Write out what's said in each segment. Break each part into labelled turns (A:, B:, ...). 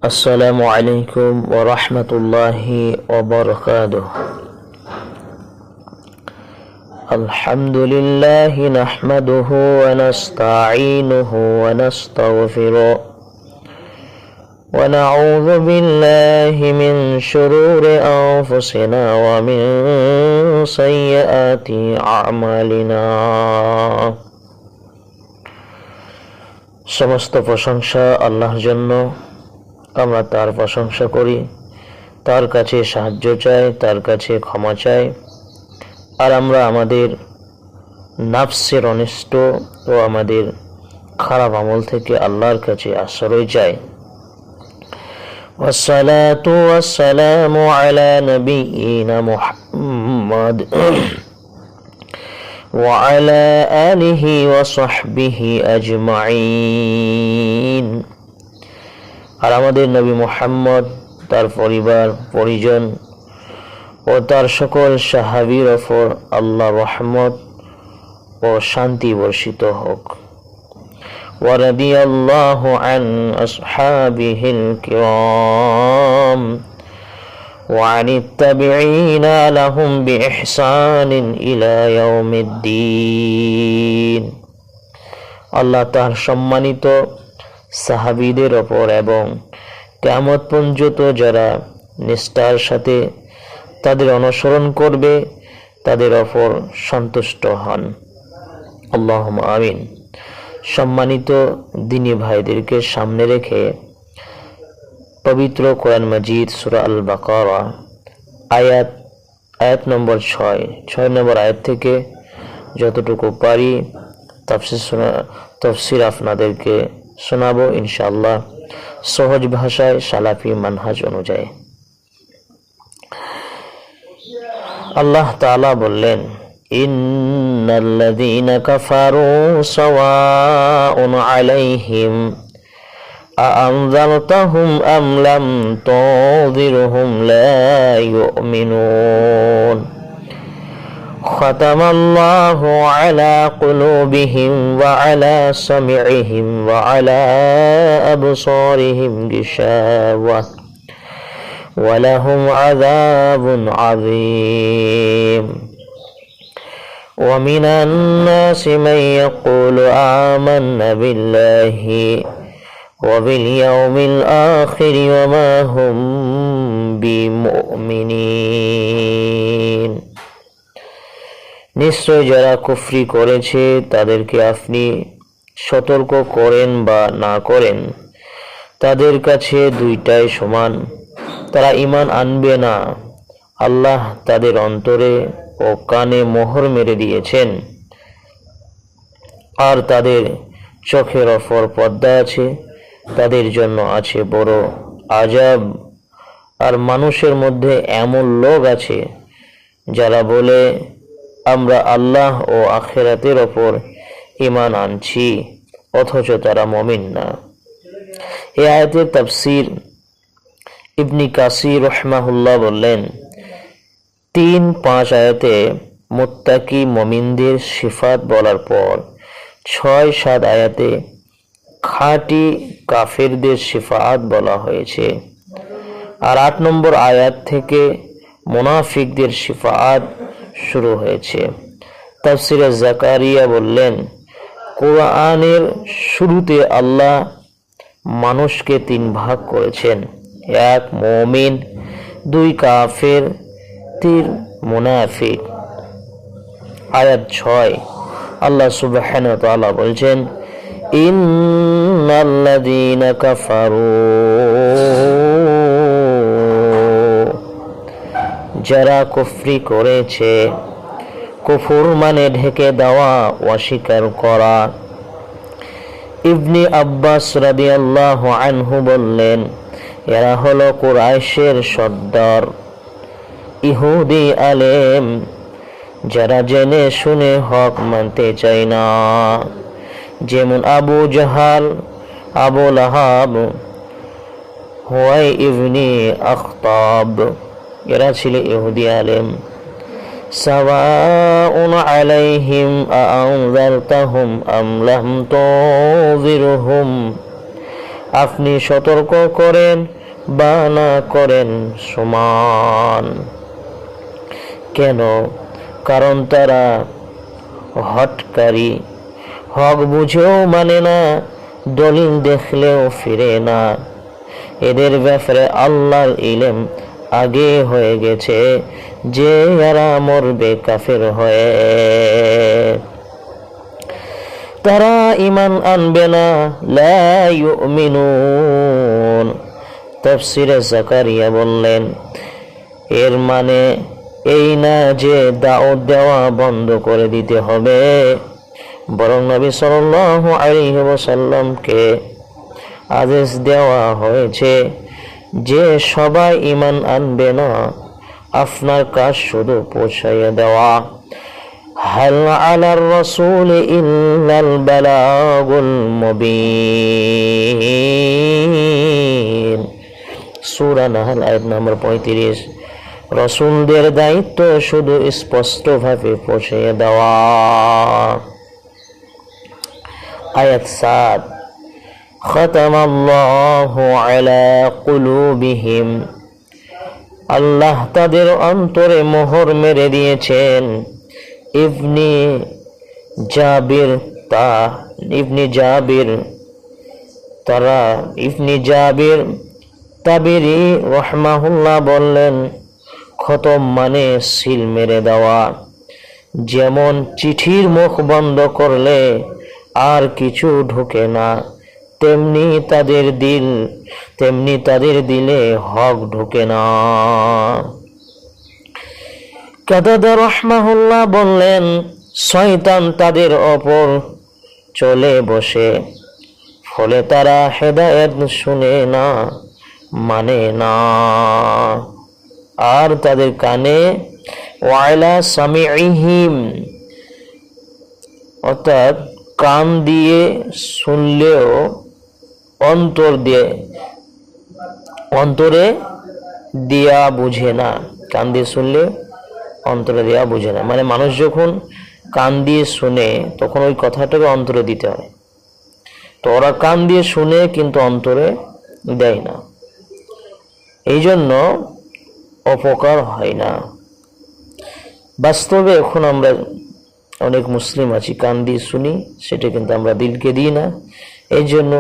A: السلام عليكم ورحمة الله وبركاته. الحمد لله نحمده ونستعينه ونستغفره ونعوذ بالله من شرور أنفسنا ومن سيئات أعمالنا. সমস্ত প্রশংসা আল্লাহর জন্য। আমরা তার প্রশংসা করি, তার কাছে সাহায্য চাই, তার কাছে ক্ষমা চাই, আর আমরা আমাদের নাফসের অনিষ্ট ও আমাদের খারাপ আমল থেকে আল্লাহর কাছে আশ্রয় চাই। ওয়াসসালাতু ওয়াসসালামু আলা নবিয়িনা মুহাম্মদ ওয়া আলা আলিহি ওয়া সাহবিহি আজমাইন। আর আমাদের নবী মুহাম্মদ, তার পরিবার পরিজন ও তার সকল সাহাবীর ওপর আল্লাহর রহমত ও শান্তি বর্ষিত হোক। ওয়া রাদিয়াল্লাহু আন আসহাবিহিল কিরাম ওয়া আনিত তাবিঈনা লাহুম বিইহসানিন ইলা ইয়াউমিদ্দিন। আল্লাহ তার সম্মানিত সাহাবীদের ওপর এবং কিয়ামত পর্যন্ত যারা নিষ্ঠার সাথে তাদের অনুসরণ করবে তাদের ওপর সন্তুষ্ট হন। আল্লাহুম্মা আমিন। সম্মানিত দিনী ভাইদেরকে সামনে রেখে পবিত্র কোরআন মাজিদ সূরা আল বাকারা আয়াত নম্বর 6 নম্বর আয়াত থেকে যতটুকু পারি তাফসীর আপনাদেরকে শোনাবো ইনশাআল্লাহ, সহজ ভাষায় সালাফি মানহাজ অনুযায়ী। আল্লাহ তাআলা বললেন, ইন্নাল্লাযীনা কাফারু সাওয়াউন আলাইহিম আআনযারতাহুম আম লাম তুযিরহুম লা ইউমিনুন খাতামাল্লাহু আলা কুলুবিহিম ওয়া আলা সামিইহিম ওয়া আলা আবসারিহিম গিশাওয়া ওয়া লাহুম আযাবুন আযীম। ওয়া মিনান নাসি মান ইয়াকুলু আমান্না বিল্লাহি ওয়া বিল ইয়াউমিল আখির ওয়া মা হুম বিমুমিনিন। নিশ্চয় যারা কুফরি করেছে তাদেরকে আপনি সতর্ক করেন বা না করেন, তাদের কাছে দুইটাই সমান। তারা ঈমান আনবে না। আল্লাহ তাদের অন্তরে ও কানে মোহর মেরে দিয়েছেন, আর তাদের চোখের ওপর পর্দা আছে। তাদের জন্য আছে বড় আযাব। আর মানুষের মধ্যে এমন লোক আছে যারা বলে, আমরা আল্লাহ ও আখিরাতের ওপর ঈমান আনছি, অথচ তারা মুমিন না। এই আয়াতের তাফসীর ইবনে কাসির রাহিমাহুল্লাহ বললেন, 3-5 আয়াতে মুত্তাকি মুমিনদের সিফাত বলার পর 6-7 আয়াতে খাঁটি কাফেরদের সিফাত বলা হয়েছে, আর 8 নম্বর আয়াত থেকে মুনাফিকদের সিফাত শুরু হয়েছে। তাফসীরে জাকারিয়া বললেন, কোরআনের শুরুতে আল্লাহ মানুষকে 3 ভাগ করেছেন, 1 মুমিন, 2 কাফের, 3 মুনাফিক। আয়াত 6 আল্লাহ সুবহানাহু ওয়া তাআলা বলছেন, ইন্নাল্লাযীনা কাফারু, যারা কুফরি করেছে। কুফর মানে ঢেকে দেওয়া, অস্বীকার করা। ইবনে আব্বাস রাদিয়াল্লাহু আনহু বললেন, এরা হলো কুরাইশের সর্দার, ইহুদি আলেম, যারা জেনে শুনে হক মানতে চায় না, যেমন আবু জাহাল, আবু লাহাব, হুয়াই ইবনে আখতাব। এরা ছিল ইহুদি আলেম। সাওয়াউন আলাইহিম আআনযারতাহুম আম লাম তুযিরহুম আপনি সতর্ক করেন বা না করেন সমান। কেন? কারণ তারা হঠকারী, হক বুঝেও মানে না, দলিল দেখলেও ফিরে না। এদের ব্যাপারে আল্লাহর ইলম আগে হয়ে গেছে যে এরা মরবে কাফের হয়ে। তারা ঈমান আনবে না। লা ইউমিনুন। তাফসীরে জাকারিয়া বললেন, এর মানে এই না যে দাওয়াত দেওয়া বন্ধ করে দিতে হবে, বরং নবী সাল্লাল্লাহু আলাইহি ওয়াসাল্লামকে আদেশ দেওয়া হয়েছে যে সবাই ঈমান আনবে না, আপনার কাজ শুধু পৌঁছাইয়ে দেওয়া। হাল আলার রাসূল ইল্লাল বালাগুল মুবিন। সূরা নাহল আয়াত নম্বর 35। রাসূলদের দায়িত্ব শুধু স্পষ্টভাবে পৌঁছিয়ে দেওয়া। আয়াত 7। খাতামাল্লাহু আলা কুলুবিহিম। আল্লাহ তাদের অন্তরে মোহর মেরে দিয়েছেন। ইবনে জাবির তাবিরি রাহমাহুল্লাহ বললেন, খতম মানে সিল মেরে দেওয়া। যেমন চিঠির মুখ বন্ধ করলে আর কিছু ঢোকে না, তেমনি তাদের দিলে হক ঢোকে না। কাতাদা রাহমাহুল্লাহ বললেন, শয়তান তাদের ওপর চলে বসে, ফলে তারা হেদায়েত শুনে না, মানে না, আর তাদের কানে ওয়াইলা সামিইহিম, অর্থাৎ কান দিয়ে শুনলেও অন্তরে দিয়া বুঝে না। কান দিয়ে শুনলে অন্তরে দেওয়া বুঝে না, মানে মানুষ যখন কান দিয়ে শুনে তখন ওই কথাটাকে অন্তরে দিতে হয়। তো ওরা কান দিয়ে শুনে কিন্তু অন্তরে দেয় না, এই জন্য অপকার হয় না। বাস্তবে এখন আমরা অনেক মুসলিম আছি, কান দিয়ে শুনি, সেটা কিন্তু আমরা দিলকে দিই না। এই জন্য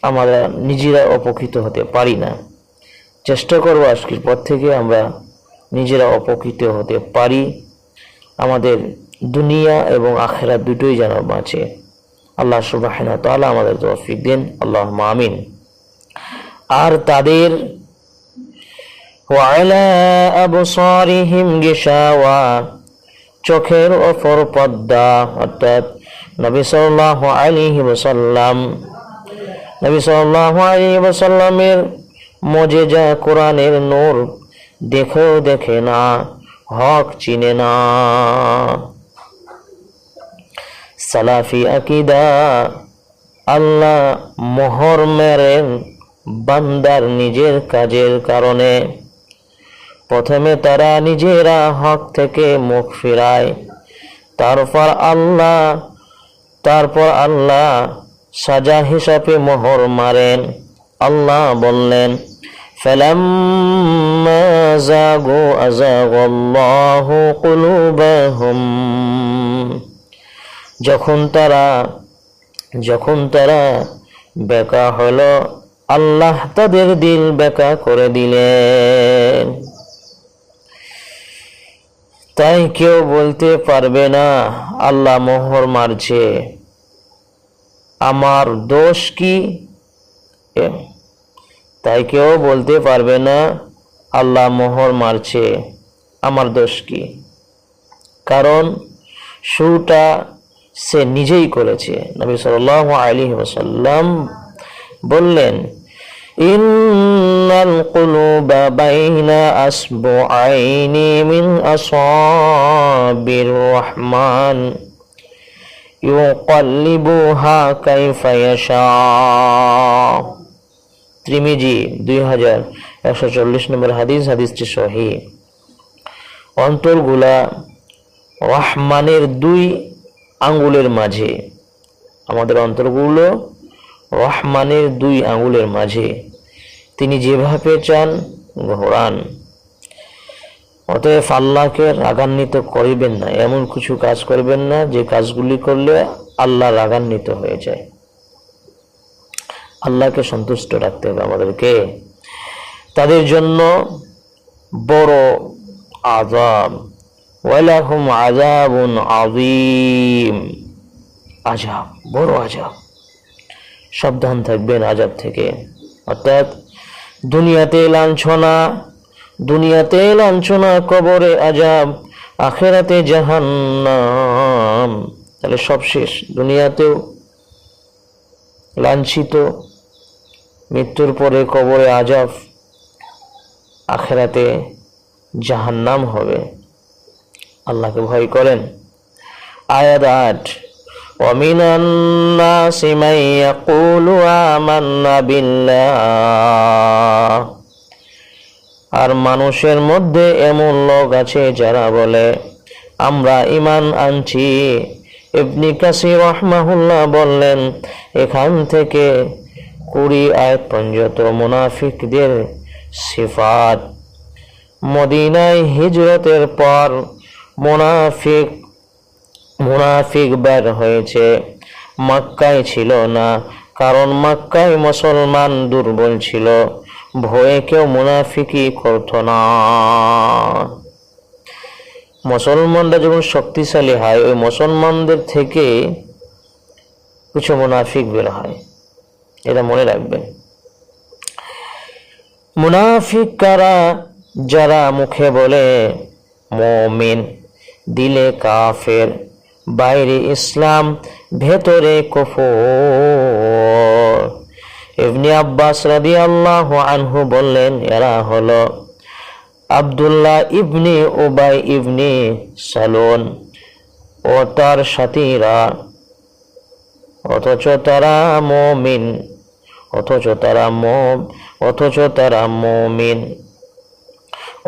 A: আমরা নিজেরা উপকৃত হতে পারি না। চেষ্টা করবো আজকের পর থেকে আমরা নিজেরা উপকৃত হতে পারি, আমাদের দুনিয়া এবং আখিরাত দুটোই যেন বাঁচে। আল্লাহ সুবহানাহু ওয়া তাআলা আমাদের তৌফিক দিন, আল্লাহুম্মা আমিন। আর তাদের ওয়ালা আবসারিহিম গিশাওয়া, চোখের ওপর পর্দা, অর্থাৎ নবী সাল্লাল্লাহু আলাইহি ওয়াসাল্লামের মুজিজা কোরআনের নূর দেখেও দেখে না, হক চিনে না। সালাফি আকীদা, আল্লাহ মোহর মেরেন বান্দার নিজের কাজের কারণে। প্রথমে তারা নিজেরা হক থেকে মুখ ফিরায়, তারপর আল্লাহ সাজা হিসাবে মোহর মারেন। আল্লাহ বললেন, ফালাম্মা যাগু আযাগাল্লাহু কুলুবাহুম। যখন তারা বেকা হলো, আল্লাহ তাদের দিল বেকা করে দিলেন। তাই কেউ বলতে পারবে না আল্লাহ মোহর মারছে, আমার দোষ কি? তাই কেউ বলতে পারবে না আল্লাহ মোহর মারছে, আমার দোষ কি? কারণ শুরুটা সে নিজেই করেছে। নবী সাল্লাল্লাহু আলাইহি ওয়াসাল্লাম বললেন, ইন্নাল কুলুবা বাইনা আসবুআইনি মিন আসাবির রহমান ইউকাল্লিবুহা কাইফা ইয়াশা। তিরমিজি 2140 নম্বর হাদিস, হাদিসটি সহিহ। অন্তরগুলা রহমানের 2 আঙ্গুলের মাঝে, আমাদের অন্তরগুলো রহমানের দুই আঙুলের মাঝে, তিনি যেভাবে চান ঘোরান। অতএব আল্লাহকে রাগান্বিত করিবেন না, এমন কিছু কাজ করবেন না যে কাজগুলি করলে আল্লাহ রাগান্বিত হয়ে যায়। আল্লাহকে সন্তুষ্ট রাখতে হবে আমাদেরকে। তাদের জন্য বড় আযাব, ওয়ালাহুম আযাবুন আযীম, আযাব, বড় আযাব। সাবধান থাকবেন আযাব থেকে। অর্থাৎ দুনিয়াতে লাঞ্ছনা, কবরে আযাব, আখিরাতে জাহান্নাম। তাহলে সব শেষ। দুনিয়াতেও লাঞ্ছিত, মৃত্যুর পরে কবরে আযাব, আখিরাতে জাহান্নাম হবে। আল্লাহকে ভয় করেন। আয়াত 8, ওয়ামিনান নাসি মান ইয়াকুলু আমান্না বিল্লাহ, আর মানুষের মধ্যে এমন লোক আছে যারা বলে আমরা ঈমান আনছি। ইবনে কাসির রাহমাহুল্লাহ বললেন, এখান থেকে 20 আয়াত পর্যন্ত মুনাফিকদের সিফাত। মদিনায় হিজরতের পর মুনাফিক বের হয়েছে, মক্কায় ছিল না। কারণ মক্কায় মুসলমান দুর্বল ছিল, ভয়ে কেউ মুনাফিকি করত না। মুসলমানরা যখন শক্তিশালী হয়, ওই মুসলমানদের থেকে কিছু মুনাফিক বের হয়, এটা মনে রাখবেন। মুনাফিক কারা? যারা মুখে বলে মুমিন, দিলে কাফের, বাইরে ইসলাম, ভেতরে কুফর। ইবনে আব্বাস রাদিয়াল্লাহু আনহু বললেন, এরা হলো আব্দুল্লাহ ইবনে উবাই ইবনে সালুল ও তার সাথীরা, অথচ তারা মুমিন।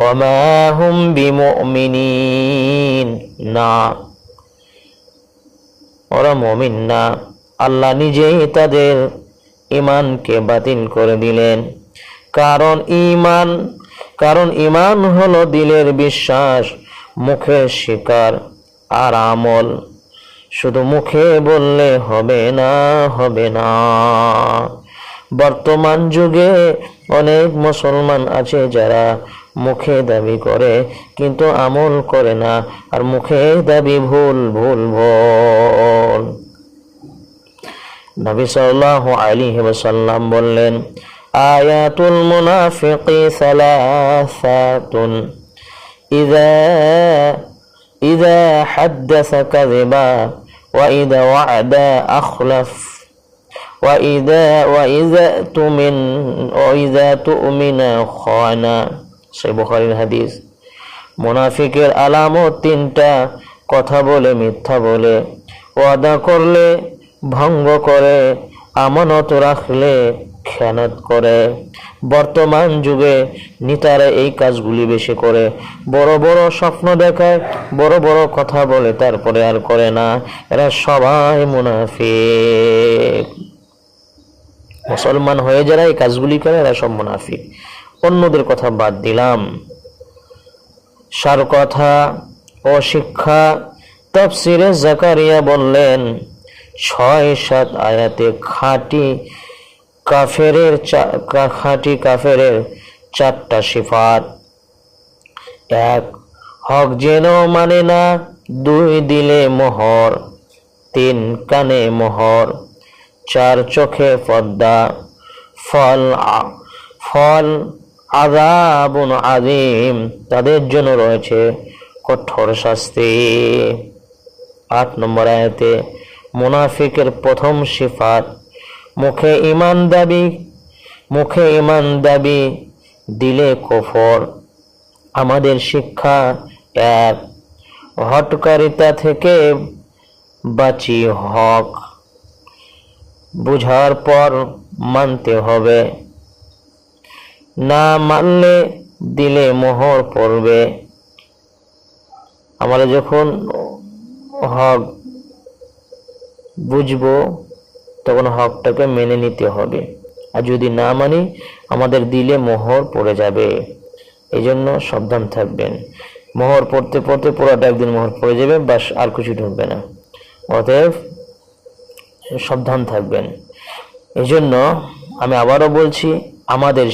A: ওমা হুম বিমুমিনিন, না, ওরা মুমিন না। আল্লাহ নিজেই তাদের ঈমানকে বাতিল করে দিলেন। কারণ ঈমান হলো দিলের বিশ্বাস, মুখের স্বীকার আর আমল। শুধু মুখে বললে হবে না। বর্তমান যুগে অনেক মুসলমান আছে যারা মুখে দাবি করে কিন্তু আমল করে না, আর মুখে দাবি ভুল। নবী সাল্লাল্লাহু আলাইহি ওয়াসাল্লাম বললেন, আয়াতুল মুনাফিকি সালাসাতুন, ইযা হাদ্দাসা কাযিবা, ওয়া ইযা ওয়া'দা আখলাফ, ওয়া ইযা তুমিনা খানা। সহিহ বুখারীর হাদিস। মুনাফিকের আলামত 3টা: কথা বলে মিথ্যা বলে, ওয়াদা করলে ভঙ্গ করে, আমানত রাখলে খেয়ানত করে। বর্তমান যুগে নেতারা এই কাজগুলি বেশি করে। বড় বড় স্বপ্ন দেখায়, বড় বড় কথা বলে, তারপরে আর করে না। এরা সবাই মুনাফিক। মুসলমান হয়ে যারা এই কাজগুলি করে, এরা সব মুনাফিক। অন্যদের কথা বাদ দিলাম, সার কথা ও শিক্ষা। তাফসিরে জাকারিয়া বললেন, 6-7 আয়াতে খাঁটি কাফেরের 4টা সিফাত। 1, হক যেন মানে না। 2, দিলে মোহর। 3, কানে মোহর। 4, চোখে পর্দা। ফল আযাবুন আযীম, তাদের জন্য রয়েছে কঠোর শাস্তি। 8 নম্বর আয়াতে মুনাফিকের প্রথম সিফাত, মুখে ঈমান দাবি, দিলে কুফর। আমাদের শিক্ষা: 1, হঠকারিতা থেকে বাঁচি, হক বুঝার পর মানতে হবে, না মানলে দিলে মোহর পড়বে। আমরা যখন হক বুঝবো, তখন হকটাকে মেনে নিতে হবে। আর যদি না মানি আমাদের দিলে মোহর পড়ে যাবে। এই জন্য সাবধান থাকবেন। মোহর পড়তে পড়তে পুরোটা একদিন মোহর পড়ে যাবে, বাস আর কিছু ঢুকবে না। অতএব সাবধান থাকবেন। এই জন্য আমি আবারও বলছি, আমাদের